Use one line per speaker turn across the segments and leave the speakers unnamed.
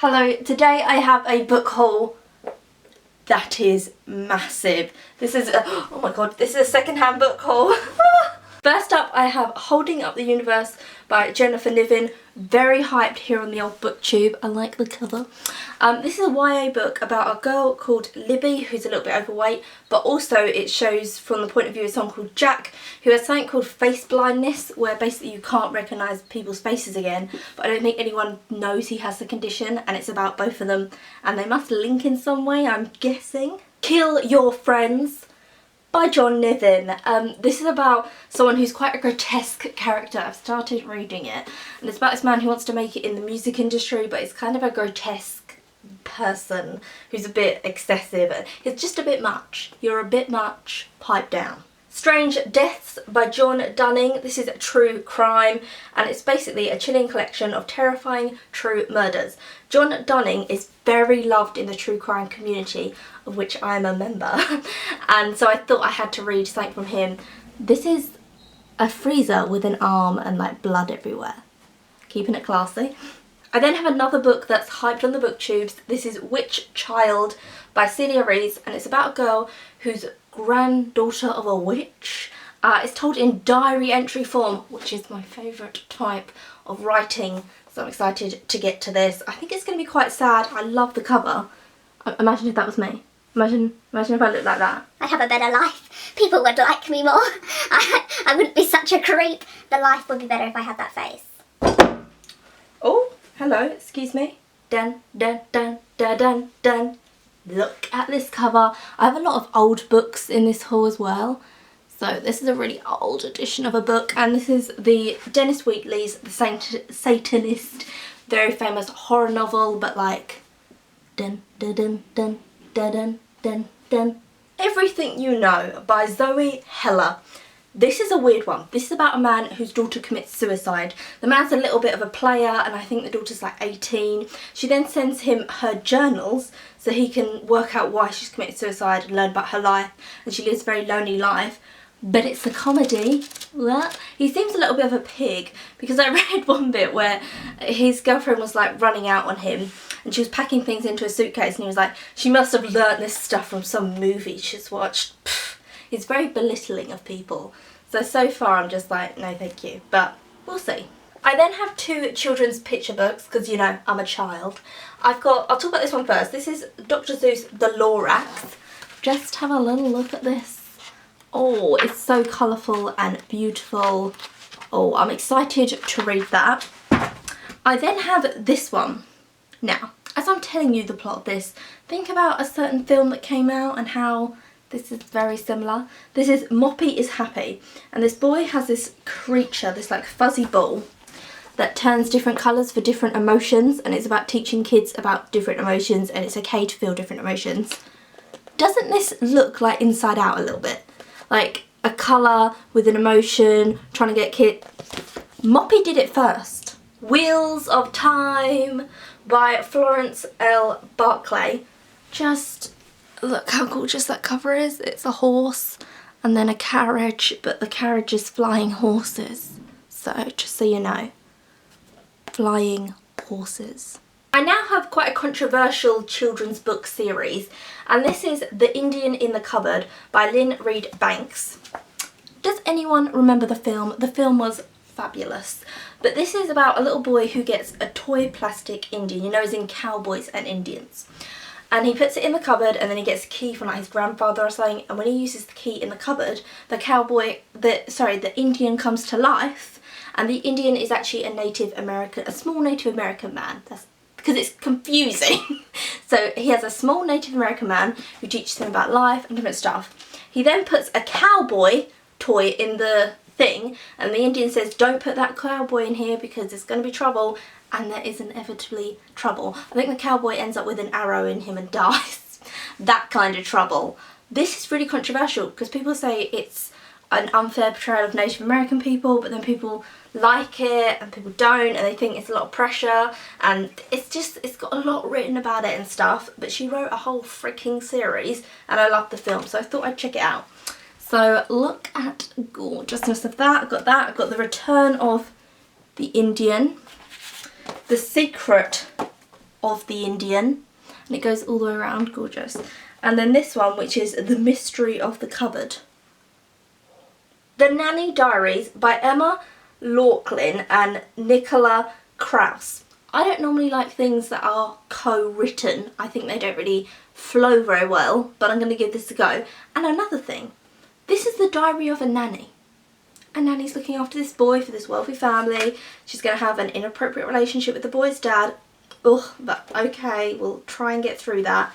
Hello, today I have a book haul that is massive. This is oh my god, this is a second-hand book haul. First up, I have Holding Up the Universe by Jennifer Niven. Very hyped here on the old booktube. I like the cover. This is a YA book about a girl called Libby who's a little bit overweight, but also it shows from the point of view of someone called Jack who has something called face blindness, where basically you can't recognise people's faces again, but I don't think anyone knows he has the condition, and it's about both of them and they must link in some way, I'm guessing. Kill Your Friends by John Niven. This is about someone who's quite a grotesque character. I've started reading it and it's about this man who wants to make it in the music industry, but it's kind of a grotesque person who's a bit excessive. It's just a bit much. You're a bit much. Pipe down. Strange Deaths by John Dunning. This is a true crime and it's basically a chilling collection of terrifying true murders. John Dunning is very loved in the true crime community, of which I am a member, and so I thought I had to read something from him. This is a freezer with an arm and like blood everywhere. Keeping it classy. I then have another book that's hyped on the booktubes. This is Witch Child by Celia Rees and it's about a girl who's granddaughter of a witch. It's told in diary entry form, which is my favourite type of writing, so I'm excited to get to this. I think it's going to be quite sad. I love the cover. Imagine if that was me. Imagine if I looked like that.
I'd have a better life. People would like me more. I wouldn't be such a creep. The life would be better if I had that face.
Oh, hello, excuse me. Dun, dun, dun, dun, dun, dun. Look at this cover. I have a lot of old books in this haul as well. So this is a really old edition of a book, and this is the Dennis Wheatley's The Satanist, very famous horror novel, but like dun dun dun dun dun dun dun dun. Everything You Know by Zoe Heller. This is a weird one. This is about a man whose daughter commits suicide. The man's a little bit of a player and I think the daughter's like 18. She then sends him her journals so he can work out why she's committed suicide and learn about her life, and she lives a very lonely life. But it's a comedy. What? He seems a little bit of a pig, because I read one bit where his girlfriend was like running out on him and she was packing things into a suitcase and he was like, she must have learnt this stuff from some movie she's watched. Pfft. It's very belittling of people. So far I'm just like, no thank you, but we'll see. I then have two children's picture books, because you know, I'm a child. I'll talk about this one first. This is Dr. Seuss The Lorax. Just have a little look at this. Oh, it's so colourful and beautiful. Oh, I'm excited to read that. I then have this one. Now, as I'm telling you the plot of this, think about a certain film that came out and how this is very similar. This is Moppy is Happy, and this boy has this creature, this like fuzzy ball that turns different colours for different emotions, and it's about teaching kids about different emotions, and it's okay to feel different emotions. Doesn't this look like Inside Out a little bit? Like a colour with an emotion, trying to get kids. Moppy did it first. Wheels of Time by Florence L. Barclay. Just look how gorgeous that cover is. It's a horse and then a carriage, but the carriage is flying horses. So just so you know, flying horses. I now have quite a controversial children's book series, and this is The Indian in the Cupboard by Lynn Reid Banks. Does anyone remember the film? The film was fabulous. But this is about a little boy who gets a toy plastic Indian, you know, as in cowboys and Indians. And he puts it in the cupboard and then he gets a key from like his grandfather or something, and when he uses the key in the cupboard, the Indian comes to life, and the Indian is actually a small Native American man. That's because it's confusing. So he has a small Native American man who teaches him about life and different stuff. He then puts a cowboy toy in the thing, and the Indian says, don't put that cowboy in here because there's going to be trouble, and there is inevitably trouble. I think the cowboy ends up with an arrow in him and dies. That kind of trouble. This is really controversial because people say it's an unfair portrayal of Native American people, but then people like it and people don't, and they think it's a lot of pressure, and it's got a lot written about it and stuff, but she wrote a whole freaking series and I love the film, so I thought I'd check it out. So look at gorgeousness of that. I've got The Return of the Indian, The Secret of the Indian, and it goes all the way around, gorgeous. And then this one, which is The Mystery of the Cupboard. The Nanny Diaries by Emma Laughlin and Nicola Kraus. I don't normally like things that are co-written. I think they don't really flow very well, but I'm going to give this a go. And another thing, this is the diary of a nanny. A nanny's looking after this boy for this wealthy family. She's going to have an inappropriate relationship with the boy's dad. Ugh, but okay, we'll try and get through that.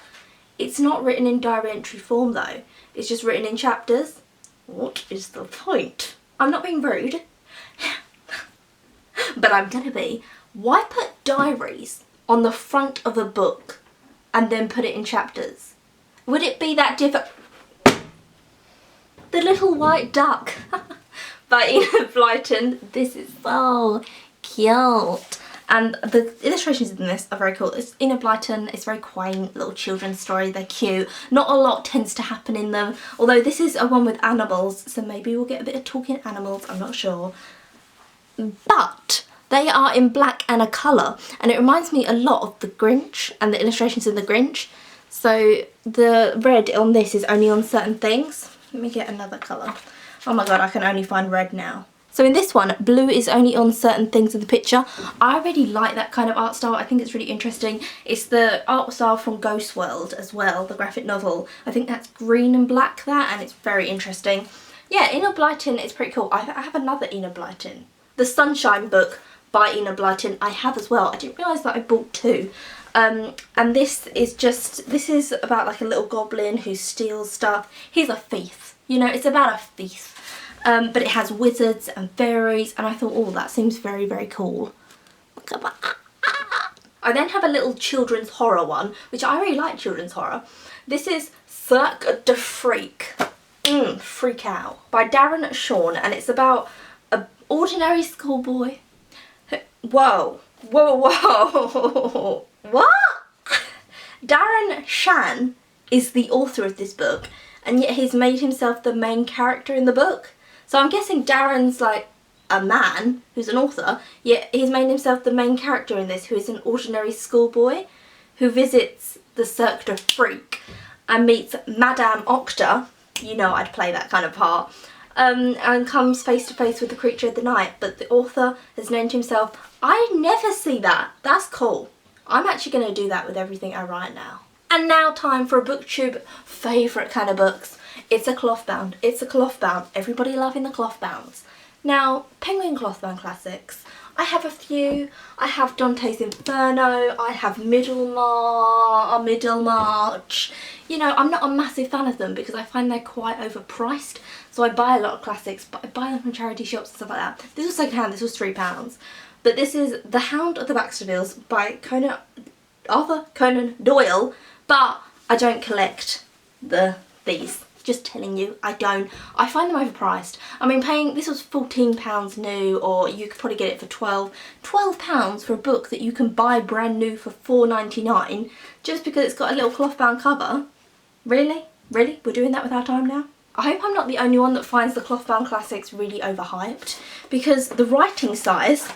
It's not written in diary entry form though. It's just written in chapters. What is the point? I'm not being rude, but I'm gonna be. Why put diaries on the front of a book and then put it in chapters? Would it be that difficult? The Little White Duck by Enid Blyton. This is so cute. And the illustrations in this are very cool. It's Enid Blyton, it's very quaint, little children's story, they're cute. Not a lot tends to happen in them, although this is a one with animals, so maybe we'll get a bit of talking animals, I'm not sure. But they are in black and a colour, and it reminds me a lot of The Grinch and the illustrations in The Grinch. So the red on this is only on certain things. Let me get another colour. Oh my god, I can only find red now. So in this one, blue is only on certain things of the picture. I really like that kind of art style. I think it's really interesting. It's the art style from Ghost World as well, the graphic novel. I think that's green and black that, and it's very interesting. Yeah, Enid Blyton is pretty cool. I have another Enid Blyton. The Sunshine book by Enid Blyton I have as well. I didn't realise that I bought two. And this is about like a little goblin who steals stuff. He's a thief. You know, it's about a thief. But it has wizards and fairies, and I thought, oh, that seems very, very cool. I then have a little children's horror one, which I really like children's horror. This is Cirque du Freak. Freak Out by Darren Shawn, and it's about an ordinary schoolboy. Whoa. What? Darren Shan is the author of this book, and yet he's made himself the main character in the book. So I'm guessing Darren's like a man who's an author, yet he's made himself the main character in this, who is an ordinary schoolboy who visits the Cirque du Freak and meets Madame Octa, you know I'd play that kind of part, and comes face to face with the creature of the night. But the author has named himself. I never see that. That's cool. I'm actually going to do that with everything I write now. And now time for a BookTube favourite kind of books. It's a cloth bound. It's a cloth bound. Everybody loving the cloth bounds. Now, Penguin cloth bound classics. I have a few. I have Dante's Inferno. I have Middlemarch. You know, I'm not a massive fan of them because I find they're quite overpriced. So I buy a lot of classics, but I buy them from charity shops and stuff like that. This was second hand. This was £3. But this is The Hound of the Baskervilles by Arthur Conan Doyle. But I don't collect these. Just telling you, I don't. I find them overpriced. I mean, this was £14 new, or you could probably get it for £12 for a book that you can buy brand new for £4.99 just because it's got a little cloth bound cover. Really? Really? We're doing that with our time now? I hope I'm not the only one that finds the cloth bound classics really overhyped, because the writing size,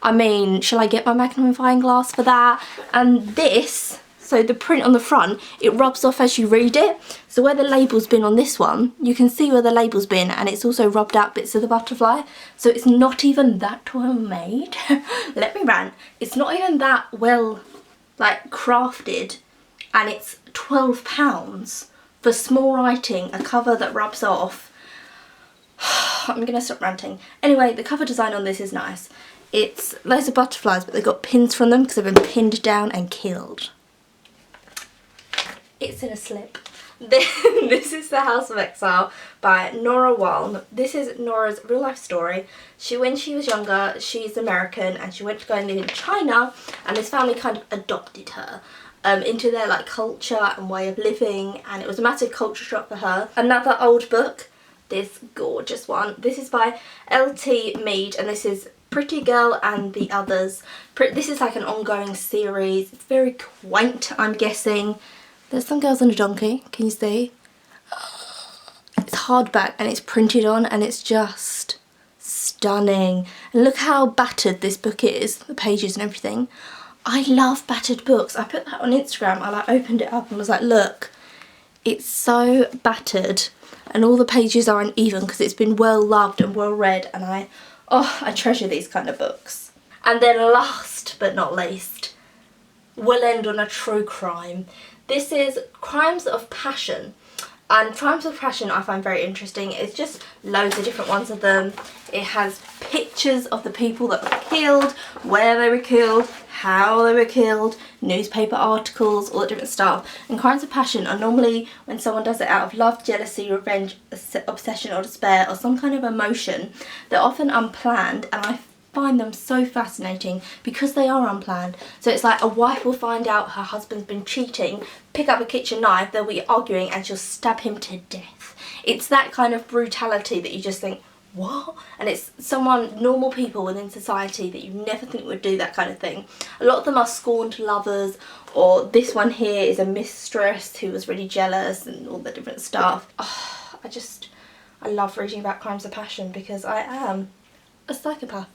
I mean, shall I get my magnifying glass for that? And this, so the print on the front, it rubs off as you read it. So where the label's been on this one, you can see where the label's been, and it's also rubbed out bits of the butterfly. So it's not even that well made. Let me rant. It's not even that well, like, crafted, and it's £12 for small writing, a cover that rubs off. I'm gonna stop ranting. Anyway, the cover design on this is nice. It's loads of butterflies, but they've got pins from them because they've been pinned down and killed. It's in a slip. This is The House of Exile by Nora Waln. This is Nora's real life story. When she was younger, she's American, and she went to go and live in China, and this family kind of adopted her into their like culture and way of living, and it was a massive culture shock for her. Another old book, this gorgeous one. This is by L.T. Mead, and this is Pretty Girl and the Others. This is like an ongoing series. It's very quaint, I'm guessing. There's some girls on a donkey, can you see? It's hardback and it's printed on, and it's just stunning. And look how battered this book is, the pages and everything. I love battered books. I put that on Instagram. I like opened it up and was like, look, it's so battered and all the pages are uneven because it's been well loved and well read, and I treasure these kind of books. And then last but not least, we'll end on a true crime. This is Crimes of Passion. And Crimes of Passion I find very interesting. It's just loads of different ones of them. It has pictures of the people that were killed, where they were killed, how they were killed, newspaper articles, all that different stuff. And Crimes of Passion are normally when someone does it out of love, jealousy, revenge, obsession or despair or some kind of emotion. They're often unplanned, and I find them so fascinating because they are unplanned. So it's like a wife will find out her husband's been cheating, pick up a kitchen knife, they'll be arguing and she'll stab him to death. It's that kind of brutality that you just think, what? And it's someone, normal people within society that you never think would do that kind of thing. A lot of them are scorned lovers, or this one here is a mistress who was really jealous and all the different stuff. Oh, I love reading about Crimes of Passion because I am a psychopath.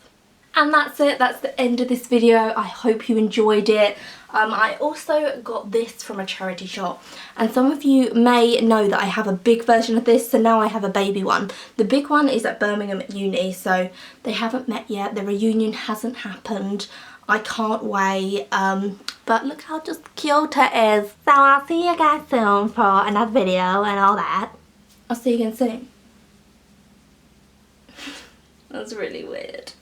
And that's it, that's the end of this video. I hope you enjoyed it. I also got this from a charity shop, and some of you may know that I have a big version of this, so now I have a baby one. The big one is at Birmingham Uni, so they haven't met yet, the reunion hasn't happened. I can't wait, but look how just cute it is. So I'll see you guys soon for another video and all that. I'll see you again soon. That's really weird.